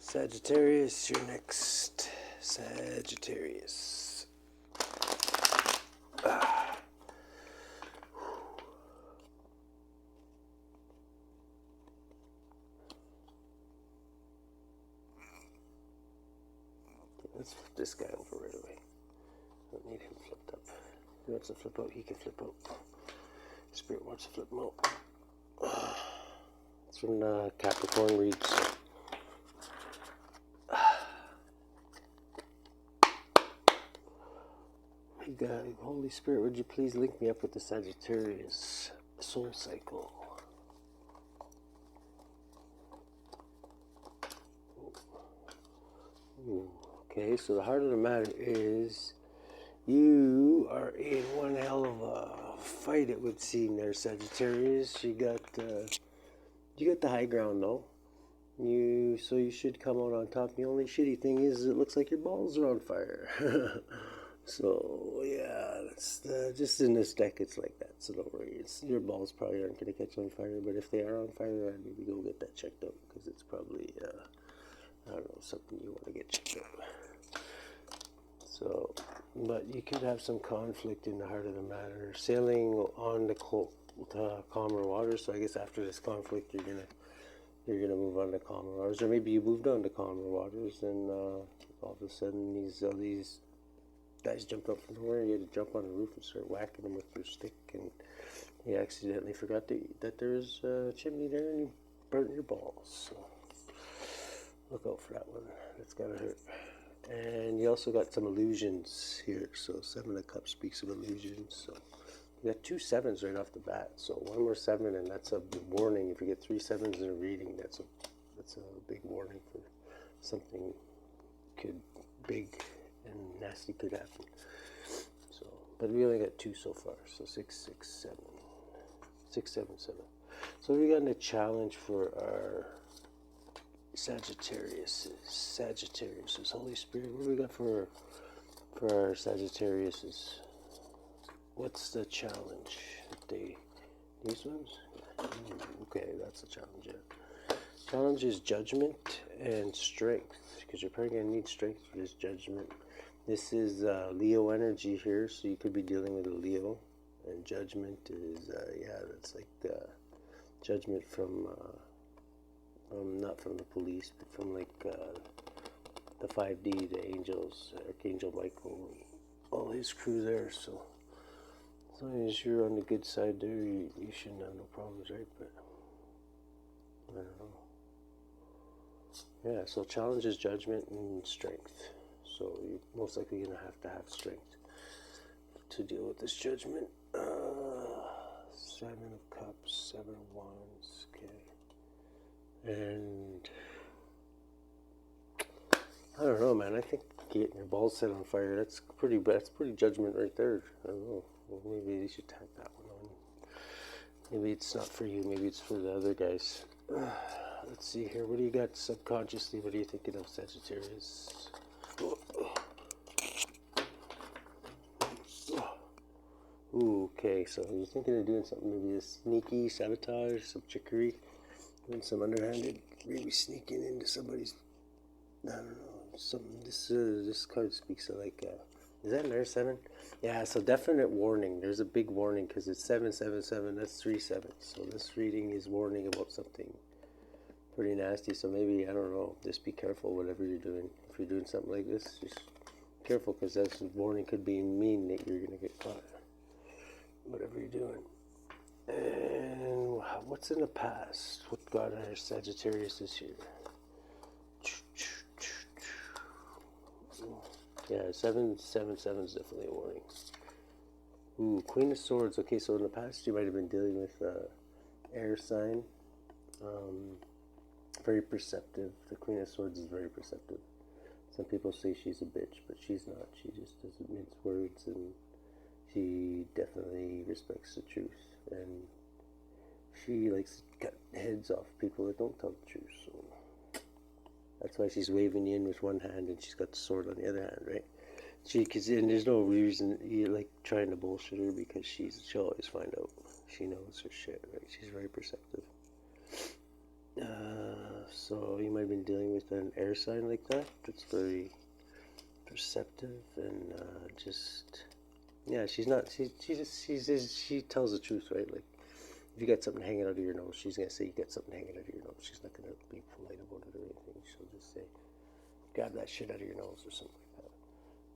Sagittarius, you're next. Sagittarius. Let's flip this guy over right away. Don't need him flipped up. If he wants to flip out, he can flip out. Spirit wants to flip him out. It's when Capricorn reads. Holy Spirit, would you please link me up with the Sagittarius soul cycle? Okay, so the heart of the matter is you are in one hell of a fight, it would seem there, Sagittarius. You got the high ground though. So you should come out on top. The only shitty thing is it looks like your balls are on fire. So yeah, that's just in this deck it's like that. So don't worry. Your balls probably aren't going to catch on fire, but if they are on fire, I'd maybe go get that checked out because it's probably I don't know, something you want to get checked out. So, but you could have some conflict in the heart of the matter, sailing on the calmer waters. So I guess after this conflict, you're gonna move on to calmer waters, or maybe you moved on to calmer waters, and all of a sudden these guys jumped up from nowhere. You had to jump on the roof and start whacking them with your stick, and you accidentally forgot that there's a chimney there, and you burnt your balls. So look out for that one. That's gotta hurt. And you also got some illusions here. So 7 of Cups speaks of illusions. So you got 2 sevens right off the bat. So one more 7, and that's a warning. If you get 3 sevens in a reading, that's a big warning for something big and nasty could happen. So, but we only got 2 so far. So 6, 6, 7, 6, 7, 7. So we got a challenge for our Sagittarius. Holy Spirit, what do we got for our Sagittarius? What's the challenge? These ones? Okay, that's the challenge. Yeah. Challenge is judgment and strength, because you're probably going to need strength for this judgment. This is Leo energy here, so you could be dealing with a Leo. And judgment is, that's like the judgment from, not from the police, but from like the 5D, the angels, Archangel Michael, all his crew there. So as long as you're on the good side there, you shouldn't have no problems, right? But I don't know. Yeah, so challenge is judgment and strength. So you're most likely going to have strength to deal with this judgment. 7 of Cups, 7 of Wands, okay. And I don't know, man. I think getting your balls set on fire, that's pretty judgment right there. I don't know. Well, maybe you should tack that one on. Maybe it's not for you. Maybe it's for the other guys. Let's see here. What do you got subconsciously? What are you thinking of, Sagittarius? Ooh, okay, so you're thinking of doing something, maybe a sneaky sabotage, some trickery, doing some underhanded, maybe sneaking into somebody's, I don't know, something. This card speaks of like, is that an air 7? Yeah, so definite warning. There's a big warning because it's 777. That's 3 7s. So this reading is warning about something pretty nasty. So maybe, I don't know, just be careful whatever you're doing. If you're doing something like this, just careful, because that warning could be mean that you're going to get caught. Whatever you're doing. And what's in the past? What got our Sagittarius this year? Yeah, 777 is definitely a warning. Ooh, Queen of Swords. Okay, so in the past you might have been dealing with air sign. Very perceptive. The Queen of Swords is very perceptive. Some people say she's a bitch, but she's not. She just doesn't mince words, and she definitely respects the truth, and she likes to cut heads off people that don't tell the truth. So that's why she's waving you in with one hand, and she's got the sword on the other hand, right? And there's no reason you like trying to bullshit her, because she'll always find out. She knows her shit, right? She's very perceptive. So you might have been dealing with an air sign like that. That's very perceptive and just yeah. She's not. She tells the truth, right? Like if you got something hanging out of your nose, she's gonna say you got something hanging out of your nose. She's not gonna be polite about it or anything. She'll just say, "Grab that shit out of your nose" or something like that.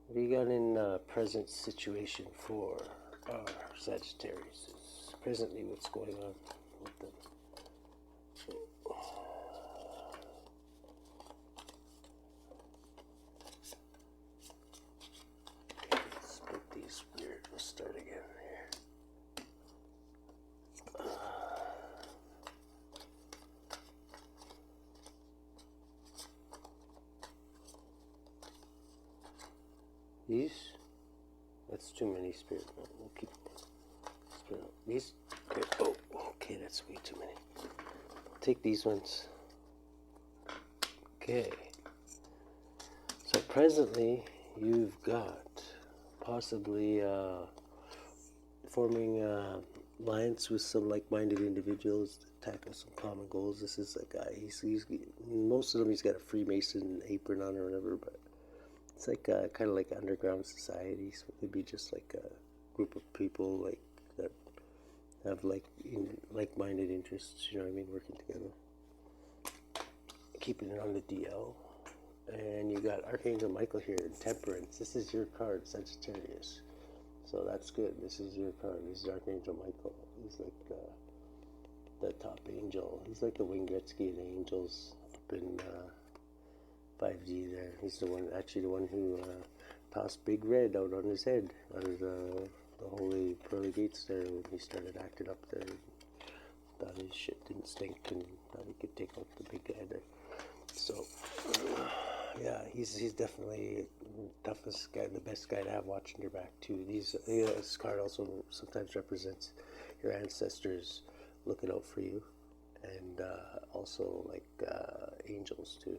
What do you got in present situation for our Sagittarius? Presently, what's going on with them? Let's put these weird. Let's start again here. These? That's too many spirit. No, we'll keep spirit. These? Okay. Oh, okay, that's way too many. Take these ones. Okay. So presently, you've got possibly forming alliance with some like-minded individuals to tackle some common goals. This is a guy. He's most of them. He's got a Freemason apron on or whatever, but it's like kind of like underground society. So it could be just like a group of people like that have like-minded interests. You know what I mean? Working together, keeping it on the DL. And you got Archangel Michael here in Temperance. This is your card, Sagittarius. So that's good. This is your card. This is Archangel Michael. He's like the top angel. He's like the Wayne Gretzky of the angels up in 5G there. He's the one, actually the one who tossed Big Red out on his head out of the holy pearly gates there when he started acting up there. Thought his shit didn't stink and thought he could take out the big guy there. So, yeah, he's definitely the toughest guy, the best guy to have watching your back too. This card also sometimes represents your ancestors looking out for you, and also like angels too.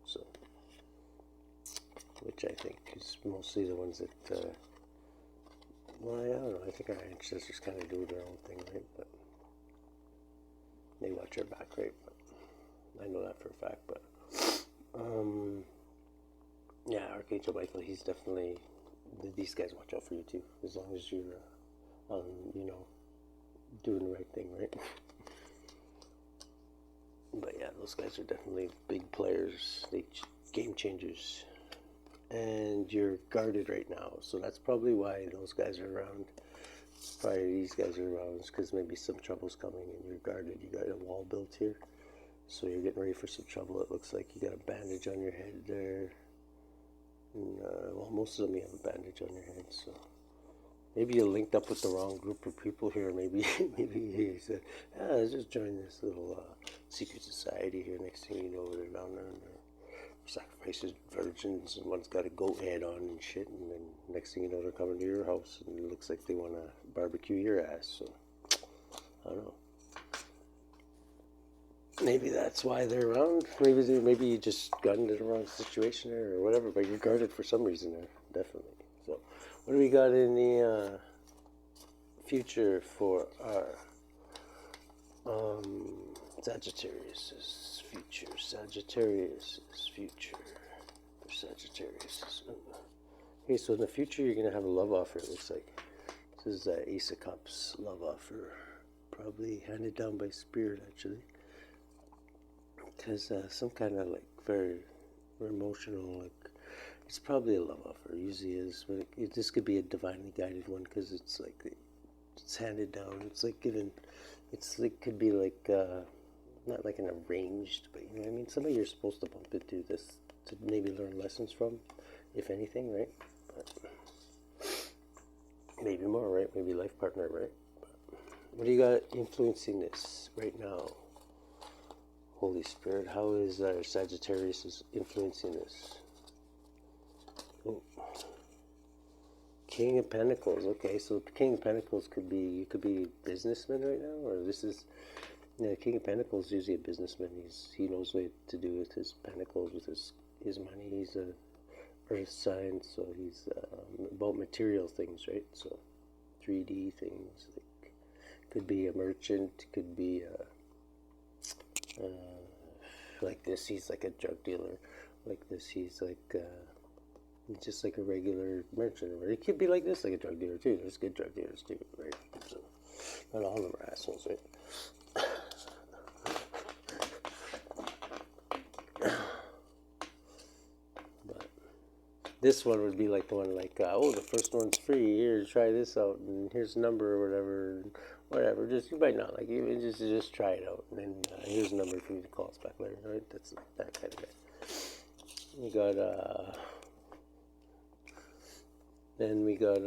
So, which I think is mostly the ones that, well, I don't know. I think our ancestors kind of do their own thing, right? But they watch our back, right? But I know that for a fact, but yeah, Archangel Michael, he's definitely, these guys watch out for you too, as long as you're, you know, doing the right thing, right? But yeah, those guys are definitely big players, they game changers, and you're guarded right now, so that's probably why those guys are around. Probably these guys are around because maybe some trouble's coming and you're guarded. You got a wall built here. So you're getting ready for some trouble. It looks like you got a bandage on your head there. And, well, most of them you have a bandage on your head. So maybe you linked up with the wrong group of people here. Maybe you said, let's just join this little secret society here. Next thing you know, they're down there and they're sacrificing virgins and one's got a goat head on and shit. And then next thing you know, they're coming to your house and it looks like they want to barbecue your ass. So I don't know. Maybe that's why they're around. Maybe you just got into the wrong situation there or whatever, but you're guarded for some reason there, definitely. So, what do we got in the future for our Sagittarius' future? Sagittarius' future. For Sagittarius. Okay, so in the future you're going to have a love offer, it looks like. This is Ace of Cups love offer. Probably handed down by Spirit, actually. Because some kind of like very emotional, like it's probably a love offer. Usually is, but this could be a divinely guided one because it's like it's handed down. It's like given. It's like could be like not like an arranged, but you know what I mean. Somebody you're supposed to bump into this to maybe learn lessons from, if anything, right? But maybe more, right? Maybe life partner, right? But what do you got influencing this right now? Holy Spirit, how is Sagittarius influencing this? Oh. King of Pentacles. Okay, so King of Pentacles could be, you could be a businessman right now, or this is, King of Pentacles is usually a businessman. He knows what to do with his pentacles, with his money. He's a earth sign, so he's about material things, right? So 3D things. Like, could be a merchant, could be Like this, he's like a drug dealer. Like this, he's like just like a regular merchant. Or it could be like this, like a drug dealer too. There's good drug dealers too, right? So not all of them are assholes, right? But this one would be like the one like, oh, the first one's free. Here, try this out, and here's a number or whatever, whatever. Just you might not like it. Just try it out, and then here's a number for you to call us back later. Right? That's that kind of guy. We got then we got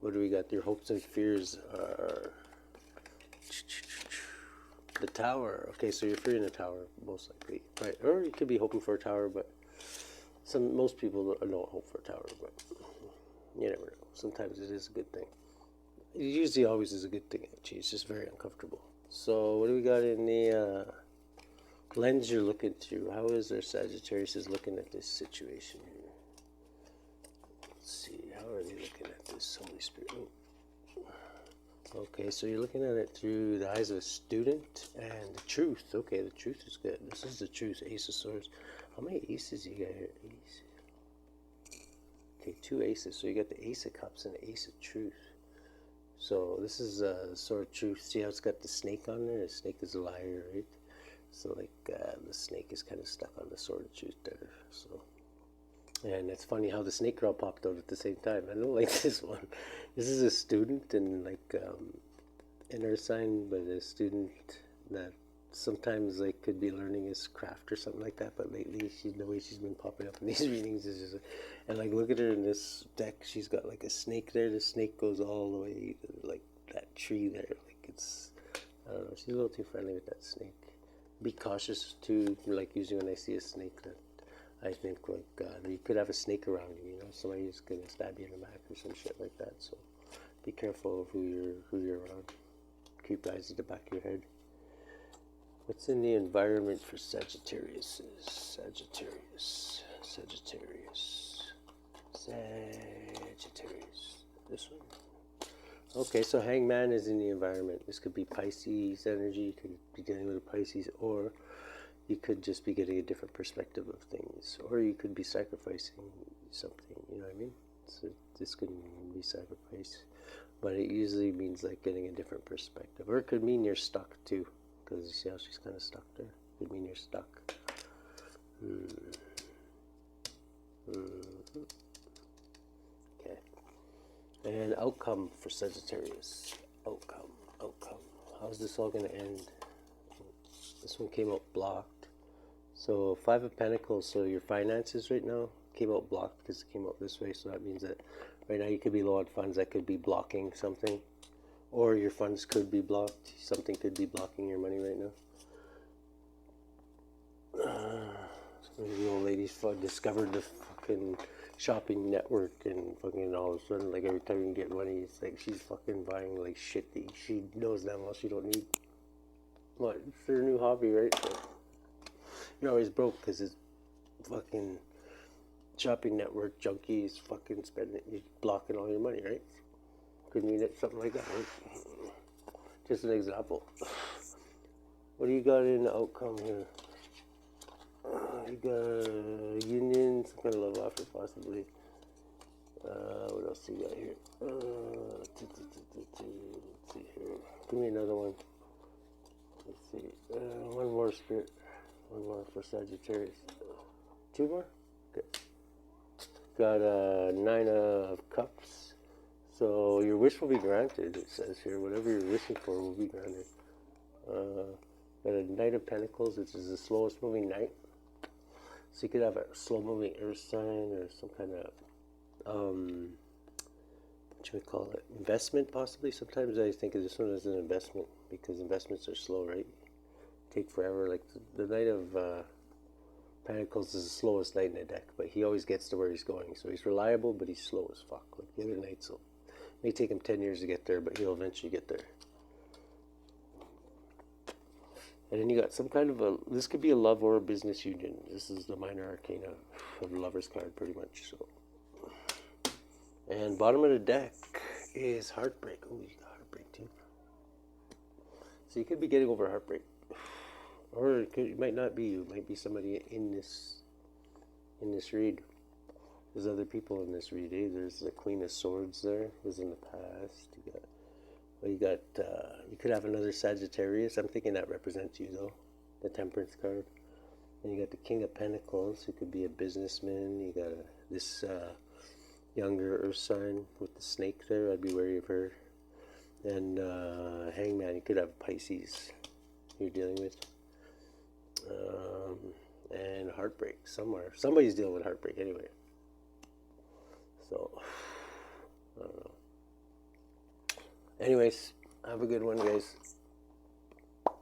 what do we got? Your hopes and fears are the tower. Okay, so you're fearing the tower most likely, right? Or you could be hoping for a tower, but most people don't hope for a tower, but you never know. Sometimes it is a good thing. It usually always is a good thing, actually. It's just very uncomfortable. So what do we got in the lens you're looking through? How is their Sagittarius is looking at this situation here? Let's see, how are they looking at this, Holy Spirit? Oh. Okay, so you're looking at it through the eyes of a student and the truth. Okay, the truth is good. This is the truth, Ace of Swords. How many aces you got here? Ace. Okay, 2 aces. So you got the Ace of Cups and the Ace of Truth. So this is the Sword of Truth. See how it's got the snake on there? The snake is a liar, right? So like the snake is kind of stuck on the Sword of Truth there. So, and it's funny how the snake girl popped out at the same time. I don't like this one. This is a student and like in her sign, but a student that sometimes like could be learning his craft or something like that, but lately the way she's been popping up in these readings is just and like look at her in this deck, she's got like a snake there. The snake goes all the way to like that tree there. Like it's, I don't know, she's a little too friendly with that snake. Be cautious too, like usually when I see a snake, that I think like you could have a snake around you, you know, somebody's gonna stab you in the back or some shit like that. So be careful of who you're around. Keep eyes at the back of your head. What's in the environment for Sagittarius? Sagittarius. This one? Okay, so Hangman is in the environment. This could be Pisces energy. You could be dealing with a Pisces, or you could just be getting a different perspective of things, or you could be sacrificing something, you know what I mean? So this could be sacrifice, but it usually means like getting a different perspective, or it could mean you're stuck too. Because you see how she's kind of stuck there? Could mean you're stuck. Okay. And outcome for Sagittarius. Outcome. How's this all going to end? This one came out blocked. So 5 of Pentacles, so your finances right now came out blocked because it came out this way. So that means that right now you could be low on funds. That could be blocking something. Or your funds could be blocked. Something could be blocking your money right now. The old lady's discovered the fucking shopping network, and fucking all of a sudden, like every time you can get money, it's like she's fucking buying like shit that she knows damn well she don't need. What? It's her new hobby, right? So you're always broke because it's fucking shopping network junkies fucking spending, you're blocking all your money, right? Could mean it, something like that, right? Just an example. What do you got in the outcome here? You got a union, some kind of love offer possibly. What else do you got here? Let's see here. Give me another one. Let's see. One more, Spirit. One more for Sagittarius. 2 more? Okay. Got a 9 of Cups. So your wish will be granted, it says here. Whatever you're wishing for will be granted. Got a Knight of Pentacles, which is the slowest moving knight. So you could have a slow moving earth sign or some kind of, what should we call it? Investment, possibly. Sometimes I think of this one as an investment because investments are slow, right? Take forever. Like the Knight of Pentacles is the slowest knight in the deck, but he always gets to where he's going. So he's reliable, but he's slow as fuck. Like the other knights, so it may take him 10 years to get there, but he'll eventually get there. And then you got some kind of this could be a love or a business union. This is the minor arcana of the Lover's card, pretty much. So, and bottom of the deck is Heartbreak. Oh, you got Heartbreak too. So you could be getting over heartbreak. or it might not be you. It might be somebody in this read. There's other people in this read. Eh? There's the Queen of Swords there. Was in the past. You could have another Sagittarius. I'm thinking that represents you though. The Temperance card. And you got the King of Pentacles, who could be a businessman. You got this younger Earth sign with the snake there. I'd be wary of her. And Hangman, you could have Pisces you're dealing with. And Heartbreak somewhere. Somebody's dealing with heartbreak anyway. So, I don't know. Anyways, have a good one, guys.